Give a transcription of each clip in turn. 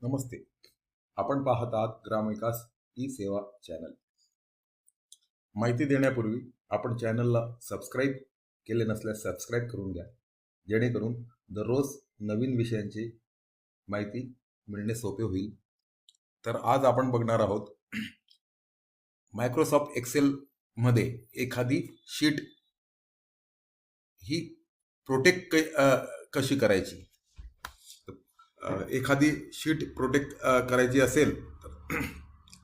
नमस्ते. आपण पाहत आहात ग्रामविकास ई सेवा चॅनल. माहिती देण्यापूर्वी आपण चॅनलला सबस्क्राईब केले नसल्यास सबस्क्राईब करून घ्या, जेणेकरून दररोज नवीन विषयांची माहिती मिळणे सोपे होईल. तर आज आपण बघणार आहोत मायक्रोसॉफ्ट एक्सेल मध्ये एखादी शीट ही प्रोटेक्ट कशी करायची. एखादी शीट प्रोटेक्ट करायची असेल तर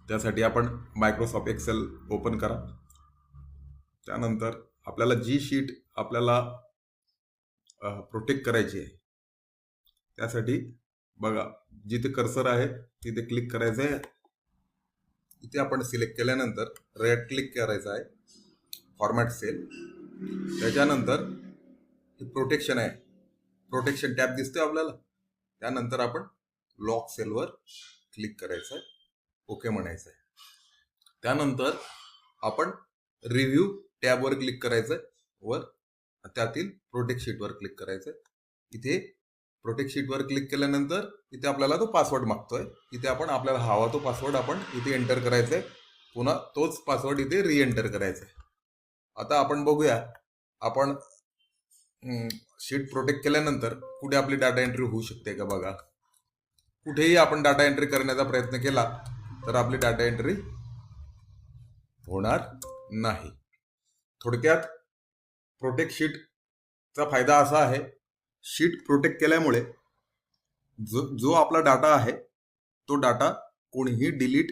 त्यासाठी आपण मायक्रोसॉफ्ट एक्सेल ओपन करा. त्यानंतर आपल्याला जी शीट आपल्याला प्रोटेक्ट करायची आहे त्यासाठी बघा, जिथे कर्सर आहे तिथे क्लिक करायचं आहे. इथे आपण सिलेक्ट केल्यानंतर राईट क्लिक करायचं आहे, फॉर्मॅट सेल. त्याच्यानंतर प्रोटेक्शन आहे, प्रोटेक्शन टॅब दिसतोय आपल्याला. त्यानंतर आपण लॉक सेलवर क्लिक करायचं आहे, ओके म्हणायचं आहे. त्यानंतर आपण रिव्ह्यू टॅबवर क्लिक करायचं आहे, वर त्यातील प्रोटेक्ट शीटवर क्लिक करायचं आहे. इथे प्रोटेक्ट शीटवर क्लिक केल्यानंतर इथे आपल्याला तो पासवर्ड मागतोय. इथे आपण आपल्याला हवा तो पासवर्ड आपण इथे एंटर करायचा आहे. पुन्हा तोच पासवर्ड इथे री एंटर करायचा आहे. आता आपण बघूया, आपण शीट प्रोटेक्ट केल्यानंतर कुठे आपली डाटा एंट्री होऊ शकते का बघा. कुठेही आपण डाटा एंट्री करण्याचा प्रयत्न केला तर आपली डाटा एंट्री होणार नाही. थोडक्यात प्रोटेक्ट शीटचा फायदा असा आहे, शीट प्रोटेक्ट केल्यामुळे जो आपला डाटा आहे तो डाटा कोणीही डिलीट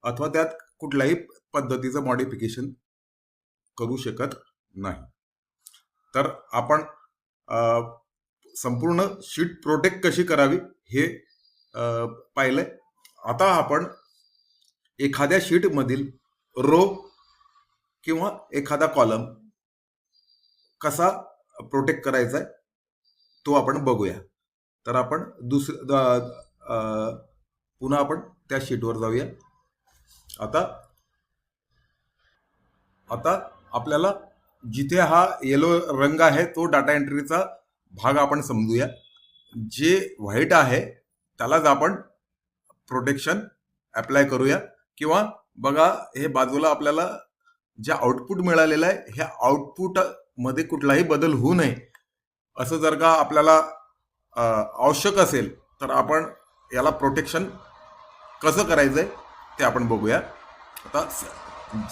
अथवा त्यात कुठल्याही पद्धतीचं मॉडिफिकेशन करू शकत नाही. तर आपण संपूर्ण शीट प्रोटेक्ट कशी करावी हे पाहिलंय. आता आपण एखाद्या शीट मधील रो किंवा एखादा कॉलम कसा प्रोटेक्ट करायचा आहे तो आपण बघूया. तर आपण पुन्हा आपण त्या शीटवर जाऊया. आता आपल्याला जिथे हा येलो रंग आहे तो डाटा एंट्रीचा भाग आपण समजूया. जे व्हाईट आहे त्यालाच आपण प्रोटेक्शन अप्लाय करूया. किंवा बघा, हे बाजूला आपल्याला जे आउटपुट मिळालेलं आहे ह्या आउटपुट मध्ये कुठलाही बदल होऊ नये असं जर का आपल्याला आवश्यक असेल तर आपण याला प्रोटेक्शन कसं करायचंय ते आपण बघूया. आता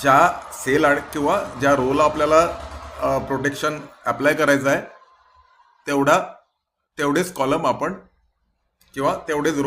ज्या सेल किंवा ज्या रोला आपल्याला प्रोटेक्शन अप्लाय करायचं आहे तेवढेच कॉलम आपण किंवा तेवढेच रो